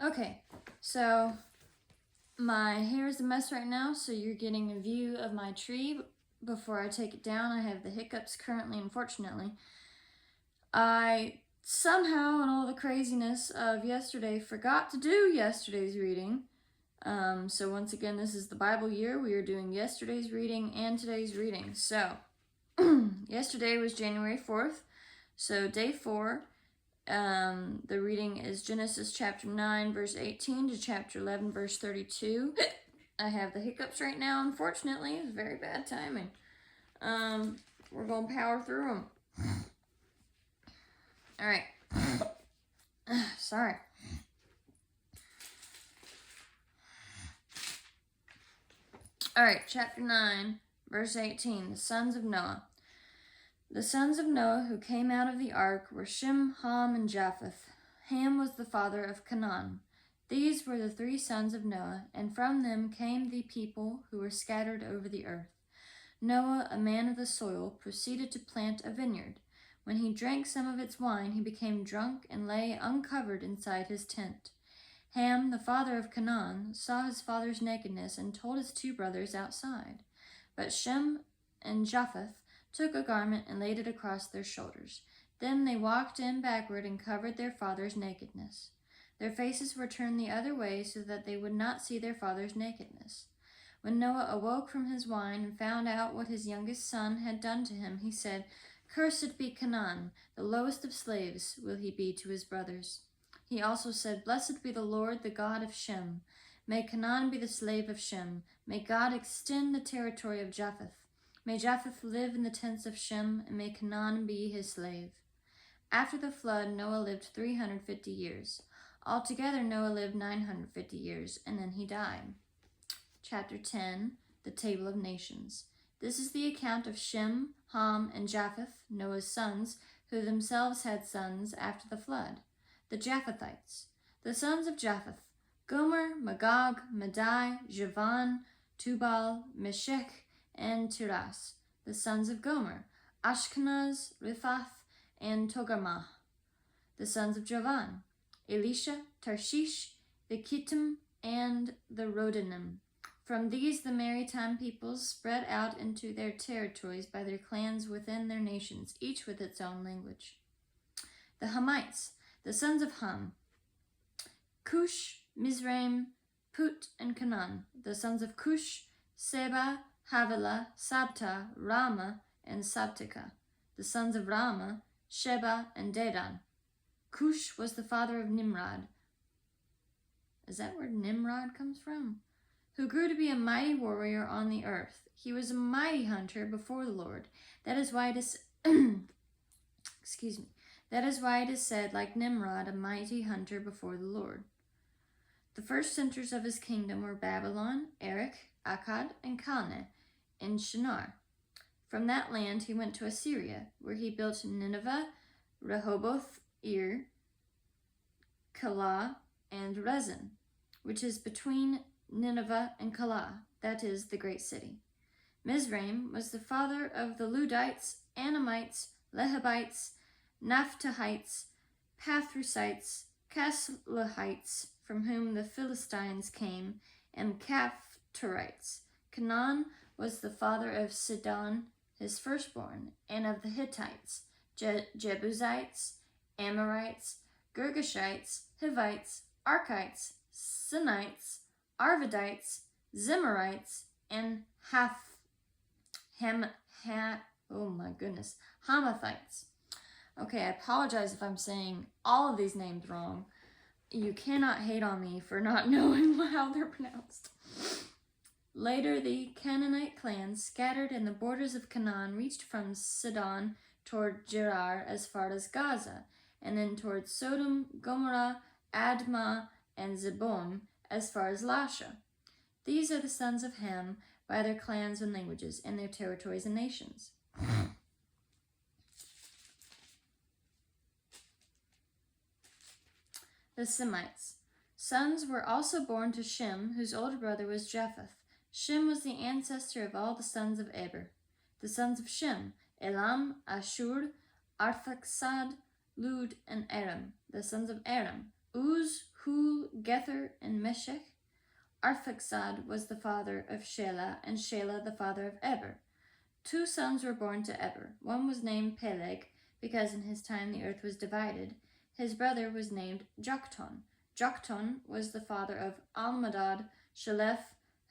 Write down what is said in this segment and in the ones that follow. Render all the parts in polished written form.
Okay, so my hair is a mess right now, so you're getting a view of my tree before I take it down. I have the hiccups currently, unfortunately. I somehow, in all the craziness of yesterday, forgot to do yesterday's reading. So once again, this is the Bible year. We are doing yesterday's reading and today's reading. So, yesterday was January 4th, so day 4. The reading is Genesis chapter 9, verse 18 to chapter 11, verse 32. I have the hiccups right now, unfortunately. It's very bad timing. We're going to power through them. All right. Sorry. All right, chapter 9, verse 18, the sons of Noah. The sons of Noah who came out of the ark were Shem, Ham, and Japheth. Ham was the father of Canaan. These were the 3 sons of Noah, and from them came the people who were scattered over the earth. Noah, a man of the soil, proceeded to plant a vineyard. When he drank some of its wine, he became drunk and lay uncovered inside his tent. Ham, the father of Canaan, saw his father's nakedness and told his 2 brothers outside. But Shem and Japheth took a garment and laid it across their shoulders. Then they walked in backward and covered their father's nakedness. Their faces were turned the other way so that they would not see their father's nakedness. When Noah awoke from his wine and found out what his youngest son had done to him, he said, "Cursed be Canaan, the lowest of slaves will he be to his brothers." He also said, "Blessed be the Lord, the God of Shem. May Canaan be the slave of Shem. May God extend the territory of Japheth. May Japheth live in the tents of Shem, and may Canaan be his slave." After the flood, Noah lived 350 years. Altogether, Noah lived 950 years, and then he died. Chapter 10, the Table of Nations. This is the account of Shem, Ham, and Japheth, Noah's sons, who themselves had sons after the flood. The Japhethites. The sons of Japheth: Gomer, Magog, Madai, Javan, Tubal, Meshech, and Tiras. The sons of Gomer: Ashkenaz, Riphath, and Togarmah. The sons of Javan: Elisha, Tarshish, the Kittim, and the Rodanim. From these the maritime peoples spread out into their territories by their clans within their nations, each with its own language. The Hamites. The sons of Ham: Cush, Mizraim, Put, and Canaan. The sons of Cush: Seba, Havilah, Sabta, Rama, and Sabteka. The sons of Rama: Sheba and Dedan. Cush was the father of Nimrod. Is that where Nimrod comes from? Who grew to be a mighty warrior on the earth. He was a mighty hunter before the Lord. That is why it is That is why it is said, like Nimrod, a mighty hunter before the Lord. The first centers of his kingdom were Babylon, Erech, Akkad, and Calneh in Shinar. From that land he went to Assyria, where he built Nineveh, Rehoboth-ir, Calah, and Rezin, which is between Nineveh and Calah, that is, the great city. Mizraim was the father of the Ludites, Anamites, Lehabites, Naphtuhites, Pathrusites, Casluhites, from whom the Philistines came, and Caphtorites. Canaan was the father of Sidon, his firstborn, and of the Hittites, Jebusites, Amorites, Girgashites, Hivites, Archites, Sinites, Arvadites, Zemarites, and Hamathites. Okay, I apologize if I'm saying all of these names wrong. You cannot hate on me for not knowing how they're pronounced. Later, the Canaanite clans scattered in the borders of Canaan reached from Sidon toward Gerar as far as Gaza, and then toward Sodom, Gomorrah, Admah, and Zeboim as far as Lasha. These are the sons of Ham by their clans and languages, and their territories and nations. The Semites. Sons were also born to Shem, whose older brother was Japheth. Shem was the ancestor of all the sons of Eber. The sons of Shem: Elam, Ashur, Arphaxad, Lud, and Aram. The sons of Aram: Uz, Hul, Gether, and Meshech. Arphaxad was the father of Shelah, and Shelah the father of Eber. 2 sons were born to Eber. One was named Peleg, because in his time the earth was divided. His brother was named Joktan. Joktan was the father of Almadad, Shalef,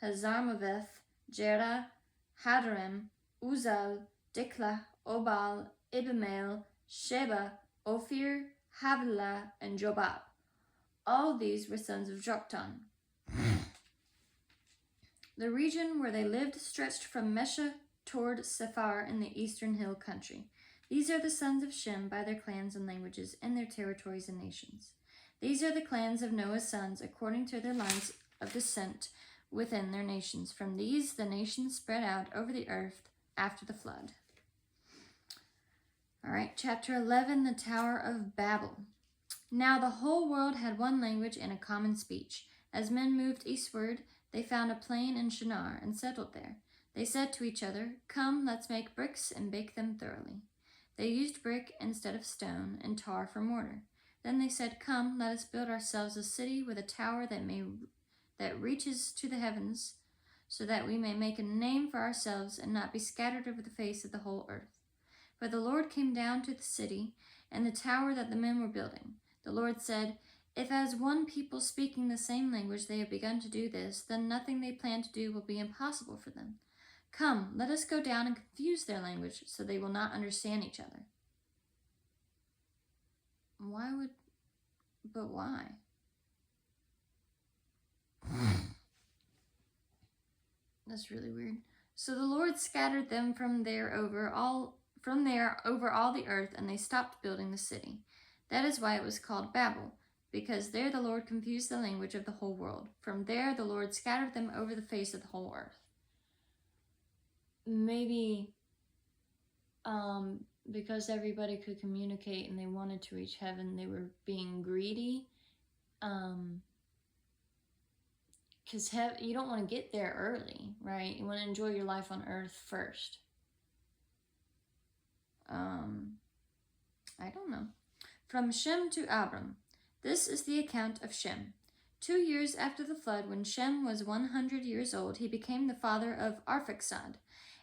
Hazarmaveth, Jerah, Hadoram, Uzal, Diklah, Obal, Ibimael, Sheba, Ophir, Havilah, and Jobab. All these were sons of Joktan. The region where they lived stretched from Mesha toward Sephar in the eastern hill country. These are the sons of Shem by their clans and languages and their territories and nations. These are the clans of Noah's sons according to their lines of descent within their nations. From these the nations spread out over the earth after the flood. All right, chapter 11, the Tower of Babel. Now the whole world had one language and a common speech. As men moved eastward, they found a plain in Shinar and settled there. They said to each other, "Come, let's make bricks and bake them thoroughly." They used brick instead of stone and tar for mortar. Then they said, "Come, let us build ourselves a city with a tower that reaches to the heavens, so that we may make a name for ourselves and not be scattered over the face of the whole earth." But the Lord came down to the city and the tower that the men were building. The Lord said, "If as one people speaking the same language they have begun to do this, then nothing they plan to do will be impossible for them. Come, let us go down and confuse their language, so they will not understand each other." Why? That's really weird. So the Lord scattered them from there over all the earth, and they stopped building the city. That is why it was called Babel, because there the Lord confused the language of the whole world. From there the Lord scattered them over the face of the whole earth. Maybe because everybody could communicate and they wanted to reach heaven, they were being greedy. Because you don't want to get there early, right? You want to enjoy your life on earth first. I don't know. From Shem to Abram. This is the account of Shem. 2 years after the flood, when Shem was 100 years old, he became the father of Arphaxad.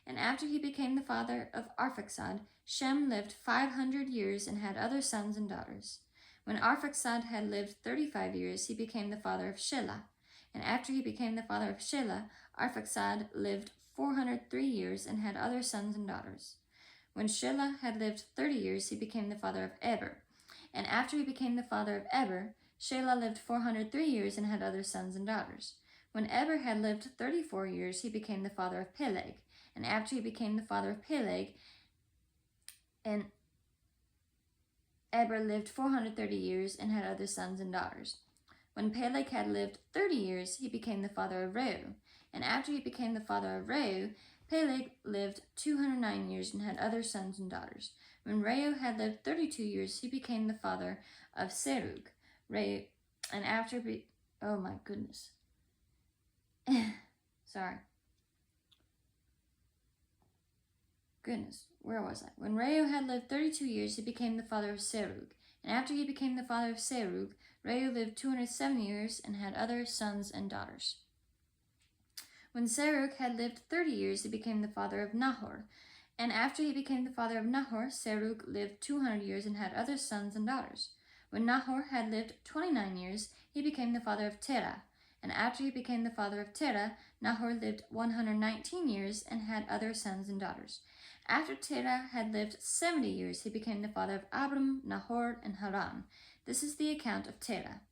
And after he became the father of Arphaxad, Shem lived 500 years and had other sons and daughters. When Arphaxad had lived 35 years, he became the father of Shelah. And after he became the father of Shelah, Arphaxad lived 403 years and had other sons and daughters. When Shelah had lived 30 years, he became the father of Eber. And after he became the father of Eber, Shelah lived 403 years and had other sons and daughters. When Eber had lived 34 years, he became the father of Peleg. And after he became the father of Peleg, and Eber lived 430 years and had other sons and daughters. When Peleg had lived 30 years, he became the father of Reu. And after he became the father of Reu, Peleg lived 209 years and had other sons and daughters. When Reu had lived 32 years, he became the father of Serug. Oh my goodness. Sorry. Goodness, where was I? When Reu had lived 32 years, he became the father of Serug. And after he became the father of Serug, Reu lived 207 years and had other sons and daughters. When Serug had lived 30 years, he became the father of Nahor. And after he became the father of Nahor, Serug lived 200 years and had other sons and daughters. When Nahor had lived 29 years, he became the father of Terah. And after he became the father of Terah, Nahor lived 119 years and had other sons and daughters. After Terah had lived 70 years, he became the father of Abram, Nahor, and Haran. This is the account of Terah.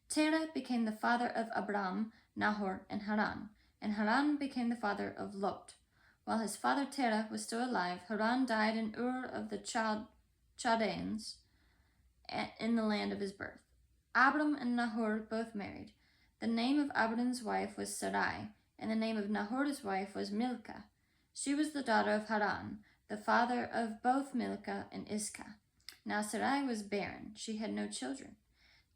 Terah became the father of Abram, Nahor, and Haran. And Haran became the father of Lot. While his father Terah was still alive, Haran died in Ur of the Chaldeans in the land of his birth. Abram and Nahor both married. The name of Abram's wife was Sarai, and the name of Nahor's wife was Milcah. She was the daughter of Haran, the father of both Milcah and Iscah. Now Sarai was barren. She had no children.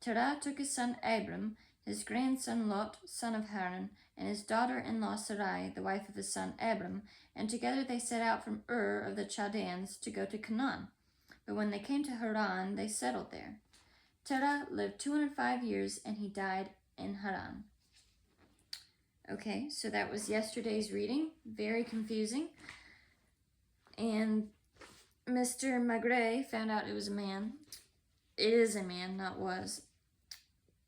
Terah took his son Abram, his grandson Lot, son of Haran, and his daughter-in-law Sarai, the wife of his son Abram, and together they set out from Ur of the Chaldeans to go to Canaan. But when they came to Haran, they settled there. Terah lived 205 years and he died in Haran. Okay, so that was yesterday's reading. Very confusing. And Mr. Magrey found out it was a man. It is a man, not was.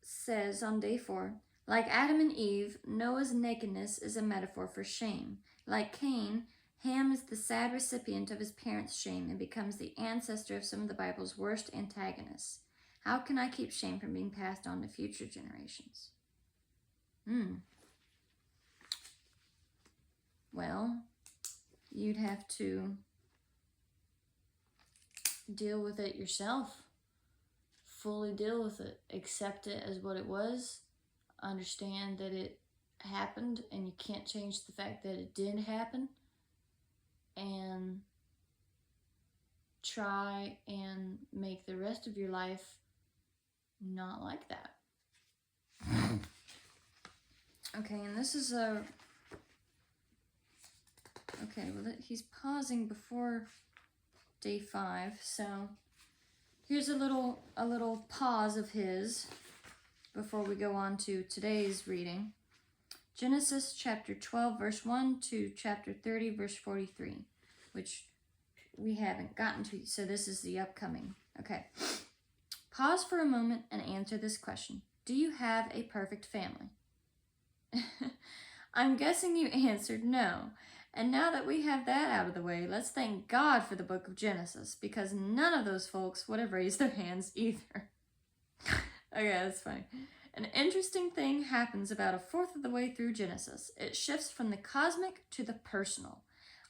Says on day 4, like Adam and Eve, Noah's nakedness is a metaphor for shame. Like Cain, Ham is the sad recipient of his parents' shame and becomes the ancestor of some of the Bible's worst antagonists. How can I keep shame from being passed on to future generations? Well, you'd have to deal with it yourself. Fully deal with it. Accept it as what it was. Understand that it happened and you can't change the fact that it did happen. And try and make the rest of your life not like that. Okay, and this is a... Okay, well, he's pausing before day 5, so here's a little pause of his before we go on to today's reading. Genesis chapter 12, verse 1 to chapter 30, verse 43, which we haven't gotten to, so this is the upcoming. Okay. Pause for a moment and answer this question. Do you have a perfect family? I'm guessing you answered no. And now that we have that out of the way, let's thank God for the book of Genesis, because none of those folks would have raised their hands either. Okay, that's funny. An interesting thing happens about a fourth of the way through Genesis. It shifts from the cosmic to the personal.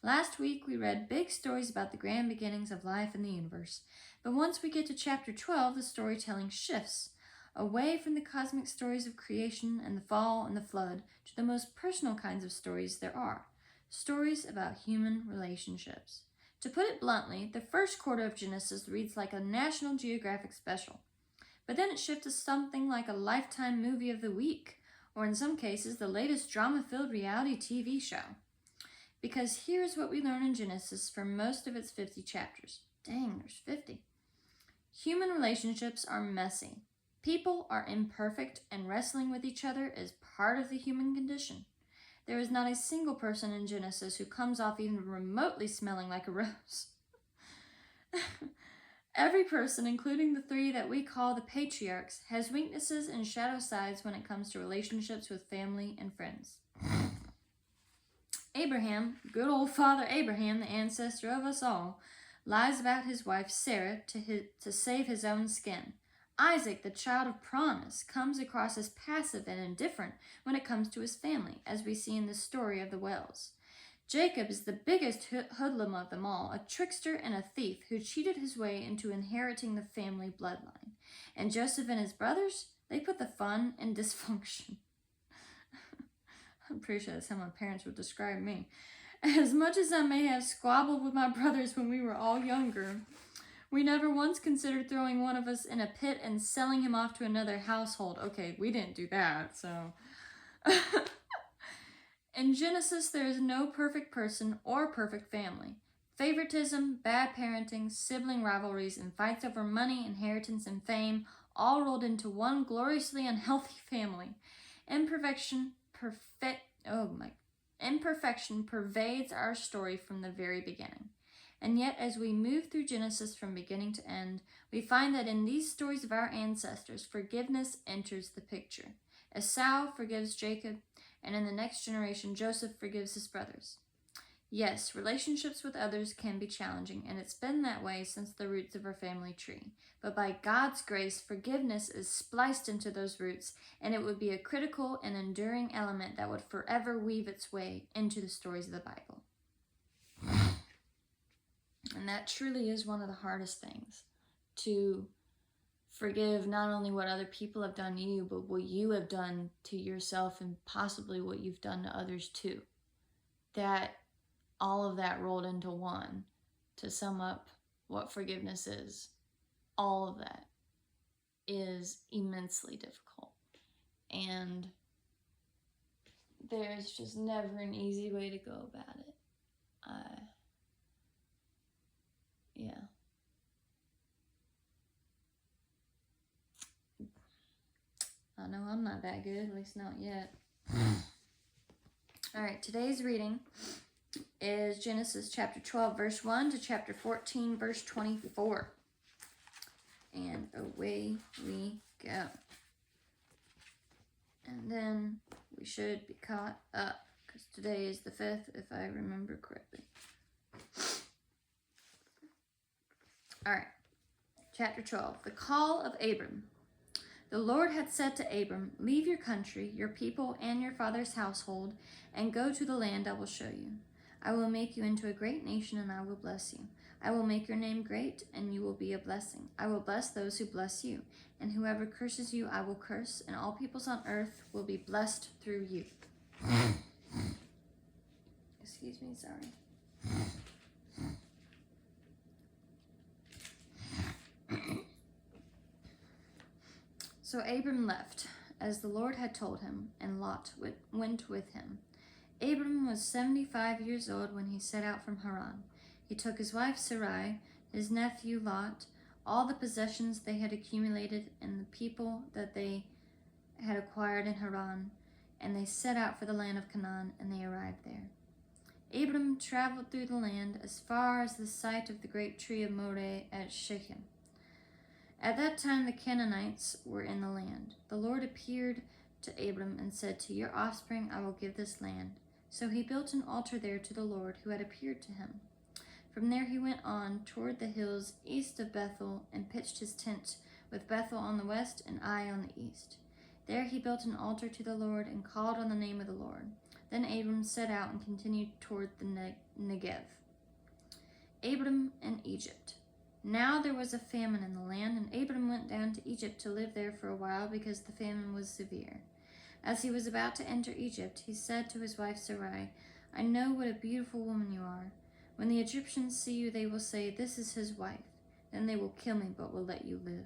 Last week, we read big stories about the grand beginnings of life in the universe. But once we get to chapter 12, the storytelling shifts away from the cosmic stories of creation and the fall and the flood to the most personal kinds of stories there are. Stories about human relationships. To put it bluntly, the first quarter of Genesis reads like a National Geographic special. But then it shifts to something like a Lifetime movie of the week, or in some cases, the latest drama-filled reality TV show. Because here's what we learn in Genesis for most of its 50 chapters. Dang, there's 50. Human relationships are messy. People are imperfect, and wrestling with each other is part of the human condition. There is not a single person in Genesis who comes off even remotely smelling like a rose. Every person, including the 3 that we call the patriarchs, has weaknesses and shadow sides when it comes to relationships with family and friends. Abraham, good old Father Abraham, the ancestor of us all, lies about his wife Sarah to save his own skin. Isaac, the child of promise, comes across as passive and indifferent when it comes to his family, as we see in the story of the wells. Jacob is the biggest hoodlum of them all, a trickster and a thief who cheated his way into inheriting the family bloodline. And Joseph and his brothers, they put the fun in dysfunction. I'm pretty sure that's how my parents would describe me. As much as I may have squabbled with my brothers when we were all younger, we never once considered throwing one of us in a pit and selling him off to another household. Okay, we didn't do that, so... In Genesis, there is no perfect person or perfect family. Favoritism, bad parenting, sibling rivalries, and fights over money, inheritance, and fame all rolled into one gloriously unhealthy family. Imperfection pervades our story from the very beginning. And yet, as we move through Genesis from beginning to end, we find that in these stories of our ancestors, forgiveness enters the picture. Esau forgives Jacob, and in the next generation, Joseph forgives his brothers. Yes, relationships with others can be challenging, and it's been that way since the roots of our family tree. But by God's grace, forgiveness is spliced into those roots, and it would be a critical and enduring element that would forever weave its way into the stories of the Bible. And that truly is one of the hardest things, to forgive not only what other people have done to you, but what you have done to yourself and possibly what you've done to others too. That all of that rolled into one. To sum up what forgiveness is, all of that is immensely difficult. And there's just never an easy way to go about it. Yeah. know I'm not that good, at least not yet. All right, today's reading is Genesis chapter 12, verse 1 to chapter 14, verse 24. And away we go. And then we should be caught up, because today is the 5th, if I remember correctly. All right, chapter 12, the call of Abram. The Lord had said to Abram, leave your country, your people, and your father's household, and go to the land I will show you. I will make you into a great nation, and I will bless you. I will make your name great, and you will be a blessing. I will bless those who bless you, and whoever curses you I will curse, and all peoples on earth will be blessed through you. Excuse me, sorry. So Abram left, as the Lord had told him, and Lot went with him. Abram was 75 years old when he set out from Haran. He took his wife Sarai, his nephew Lot, all the possessions they had accumulated, and the people that they had acquired in Haran, and they set out for the land of Canaan, and they arrived there. Abram traveled through the land as far as the site of the great tree of Moreh at Shechem. At that time the Canaanites were in the land. The Lord appeared to Abram and said, to your offspring I will give this land. So he built an altar there to the Lord who had appeared to him. From there he went on toward the hills east of Bethel and pitched his tent with Bethel on the west and Ai on the east. There he built an altar to the Lord and called on the name of the Lord. Then Abram set out and continued toward the Negev. Abram and Egypt. Now there was a famine in the land, and Abram went down to Egypt to live there for a while because the famine was severe. As he was about to enter Egypt, he said to his wife Sarai, I know what a beautiful woman you are. When the Egyptians see you, they will say, this is his wife. Then they will kill me, but will let you live.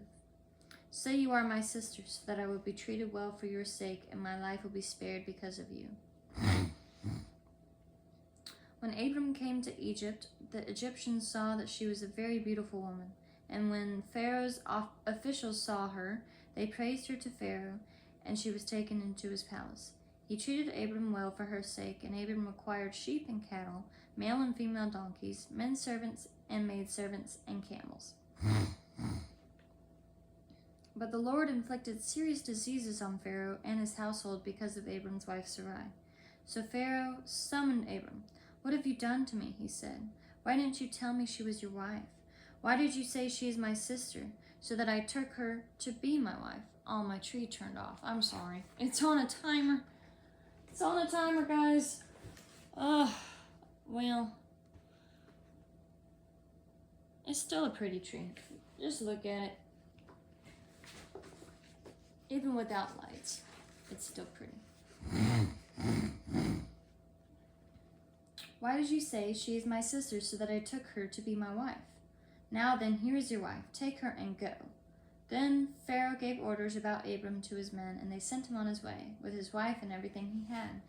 Say you are my sister, so that I will be treated well for your sake, and my life will be spared because of you. When Abram came to Egypt, the Egyptians saw that she was a very beautiful woman. And when Pharaoh's officials saw her, they praised her to Pharaoh, and she was taken into his palace. He treated Abram well for her sake, and Abram acquired sheep and cattle, male and female donkeys, men servants and maidservants, and camels. But the Lord inflicted serious diseases on Pharaoh and his household because of Abram's wife Sarai. So Pharaoh summoned Abram. What have you done to me? He said. Why didn't you tell me she was your wife? Why did you say she is my sister, so that I took her to be my wife? Oh, my tree turned off. I'm sorry. It's on a timer. It's on a timer, guys. Well, it's still a pretty tree. Just look at it. Even without lights, it's still pretty. Why did you say she is my sister so that I took her to be my wife? Now then, here is your wife. Take her and go. Then Pharaoh gave orders about Abram to his men, and they sent him on his way, with his wife and everything he had.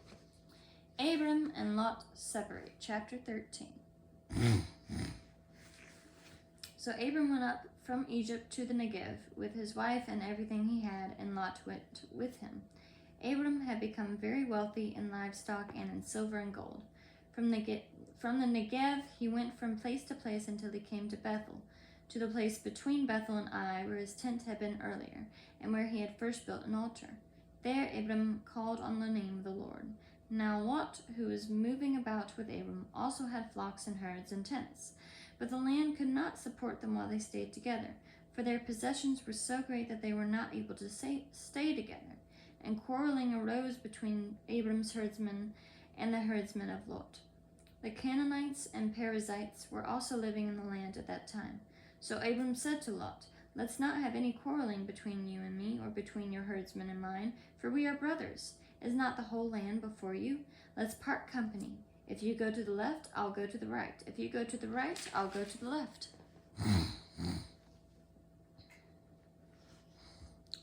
Abram and Lot separate. Chapter 13. So Abram went up from Egypt to the Negev, with his wife and everything he had, and Lot went with him. Abram had become very wealthy in livestock and in silver and gold. From the Negev, he went from place to place until he came to Bethel, to the place between Bethel and Ai, where his tent had been earlier, and where he had first built an altar. There Abram called on the name of the Lord. Now Lot, who was moving about with Abram, also had flocks and herds and tents. But the land could not support them while they stayed together, for their possessions were so great that they were not able to stay together. And quarreling arose between Abram's herdsmen and the herdsmen of Lot. The Canaanites and Perizzites were also living in the land at that time. So Abram said to Lot, let's not have any quarreling between you and me, or between your herdsmen and mine, for we are brothers. Is not the whole land before you? Let's part company. If you go to the left, I'll go to the right. If you go to the right, I'll go to the left.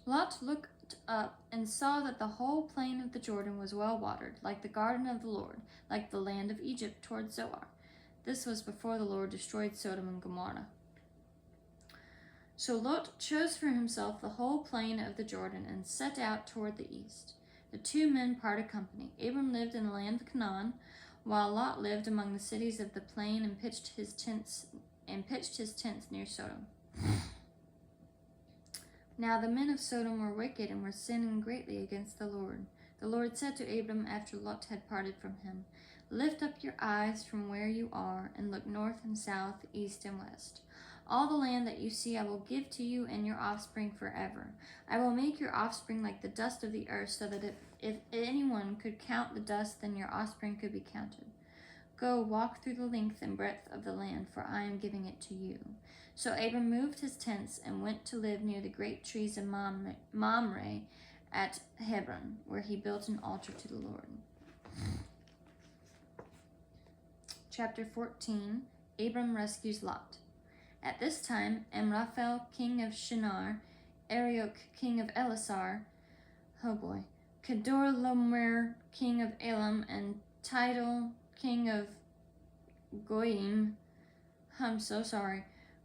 Lot looked up and saw that the whole plain of the Jordan was well watered, like the garden of the Lord, like the land of Egypt toward Zoar. This was before the Lord destroyed Sodom and Gomorrah. So Lot chose for himself the whole plain of the Jordan and set out toward the east. The two men parted company. Abram lived in the land of Canaan, while Lot lived among the cities of the plain and pitched his tents near Sodom. Now the men of Sodom were wicked and were sinning greatly against the Lord. The Lord said to Abram after Lot had parted from him, "Lift up your eyes from where you are and look north and south, east and west. All the land that you see I will give to you and your offspring forever. I will make your offspring like the dust of the earth, so that if anyone could count the dust, then your offspring could be counted. Go, walk through the length and breadth of the land, for I am giving it to you." So Abram moved his tents and went to live near the great trees of Mamre at Hebron, where he built an altar to the Lord. Chapter 14. Abram rescues Lot. At this time, Amraphel, king of Shinar, Arioch, king of Elasar, Kedorlaomer, king of Elam, and Tidal, king of Goyim,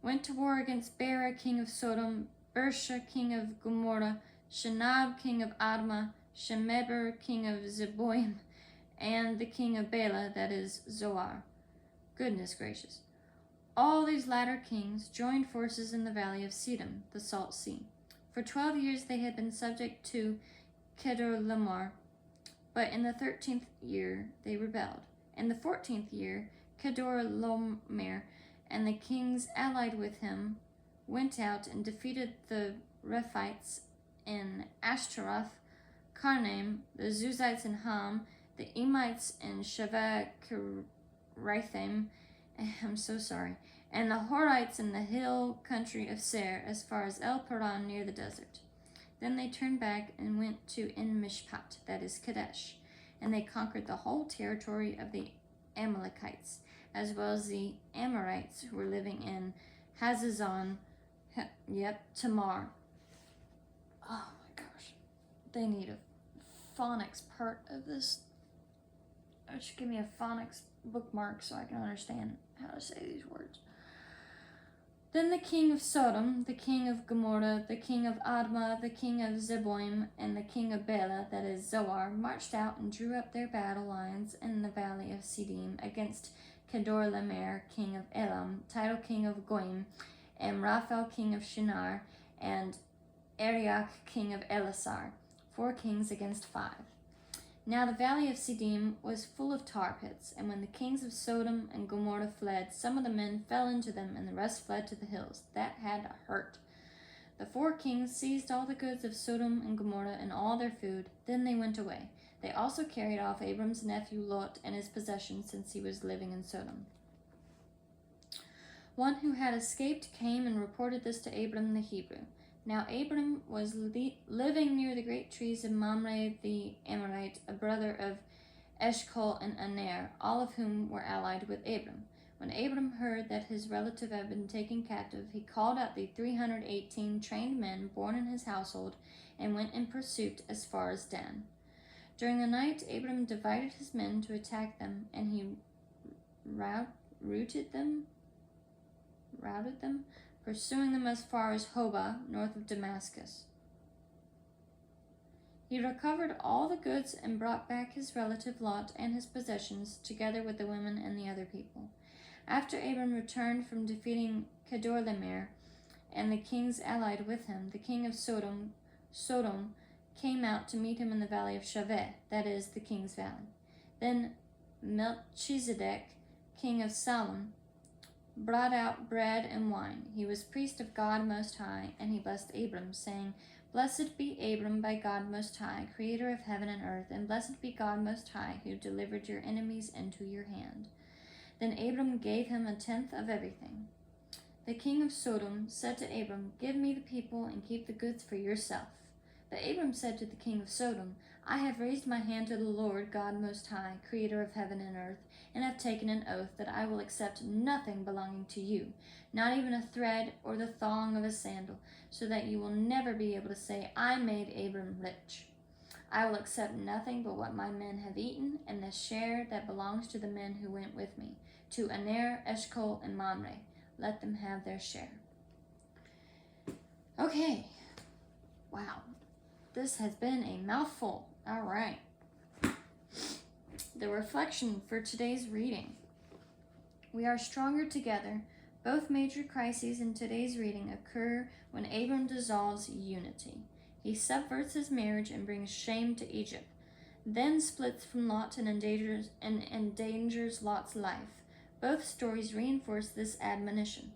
went to war against Bera, king of Sodom, Bersha, king of Gomorrah, Shinab, king of Admah, Shemeber, king of Zeboim, and the king of Bela, that is Zoar. Goodness gracious. All these latter kings joined forces in the valley of Siddim, the Salt Sea. For 12 years they had been subject to Kedorlaomer, but in the 13th year they rebelled. In the 14th year, Kedorlaomer and the kings allied with him went out and defeated the Rephites in Ashtaroth, Karnaim, the Zuzites in Ham, the Emites in Shaveh-Kiriathaim, and the Horites in the hill country of Seir, as far as El Paran near the desert. Then they turned back and went to En-Mishpat, that is Kadesh, and they conquered the whole territory of the Amalekites, as well as the Amorites who were living in Hazazon, Tamar. Oh my gosh. They need a phonics part of this. It should give me a phonics bookmark so I can understand how to say these words. Then the king of Sodom, the king of Gomorrah, the king of Admah, the king of Zeboim, and the king of Bela, that is Zoar, marched out and drew up their battle lines in the valley of Siddim against Kedorlaomer, king of Elam, Tidal, king of Goyim, Amraphel, king of Shinar, and Arioch, king of Elasar, 4 kings against 5. Now the valley of Siddim was full of tar pits, and when the kings of Sodom and Gomorrah fled, some of the men fell into them, and the rest fled to the hills. That had to hurt. The 4 kings seized all the goods of Sodom and Gomorrah and all their food. Then they went away. They also carried off Abram's nephew Lot and his possessions, since he was living in Sodom. One who had escaped came and reported this to Abram the Hebrew. Now Abram was living near the great trees of Mamre the Amorite, a brother of Eshcol and Aner, all of whom were allied with Abram. When Abram heard that his relative had been taken captive, he called out the 318 trained men born in his household and went in pursuit as far as Dan. During the night, Abram divided his men to attack them, and he routed them, pursuing them as far as Hobah, north of Damascus. He recovered all the goods and brought back his relative Lot and his possessions, together with the women and the other people. After Abram returned from defeating Kedorlaomer and the kings allied with him, the king of Sodom came out to meet him in the valley of Shaveh, that is, the king's valley. Then Melchizedek, king of Salem, brought out bread and wine. He was priest of God Most High, and he blessed Abram, saying, "Blessed be Abram by God Most High, creator of heaven and earth, and blessed be God Most High, who delivered your enemies into your hand." Then Abram gave him 1/10 of everything. The king of Sodom said to Abram, "Give me the people and keep the goods for yourself." But Abram said to the king of Sodom, "I have raised my hand to the Lord God Most High, creator of heaven and earth, and have taken an oath that I will accept nothing belonging to you, not even a thread or the thong of a sandal, so that you will never be able to say, 'I made Abram rich.' I will accept nothing but what my men have eaten, and the share that belongs to the men who went with me, to Aner, Eshcol, and Mamre. Let them have their share." Okay. Wow. This has been a mouthful. All right. The reflection for today's reading. We are stronger together. Both major crises in today's reading occur when Abram dissolves unity. He subverts his marriage and brings shame to Egypt, then splits from Lot and endangers Lot's life. Both stories reinforce this admonition.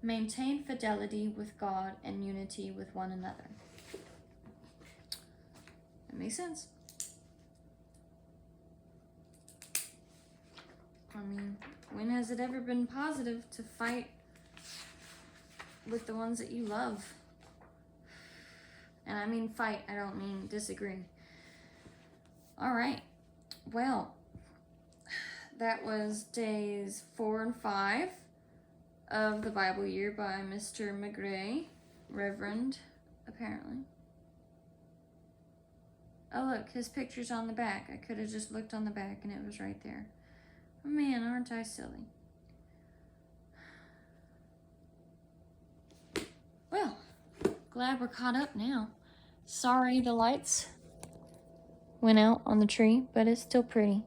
Maintain fidelity with God and unity with one another. That makes sense. I mean, when has it ever been positive to fight with the ones that you love? And I mean fight, I don't mean disagree. All right. Well, that was days 4 and 5 of the Bible year by Mr. Magrey, Reverend, apparently. Oh, look, his picture's on the back. I could have just looked on the back and it was right there. Oh, man, aren't I silly? Well, glad we're caught up now. Sorry the lights went out on the tree, but it's still pretty.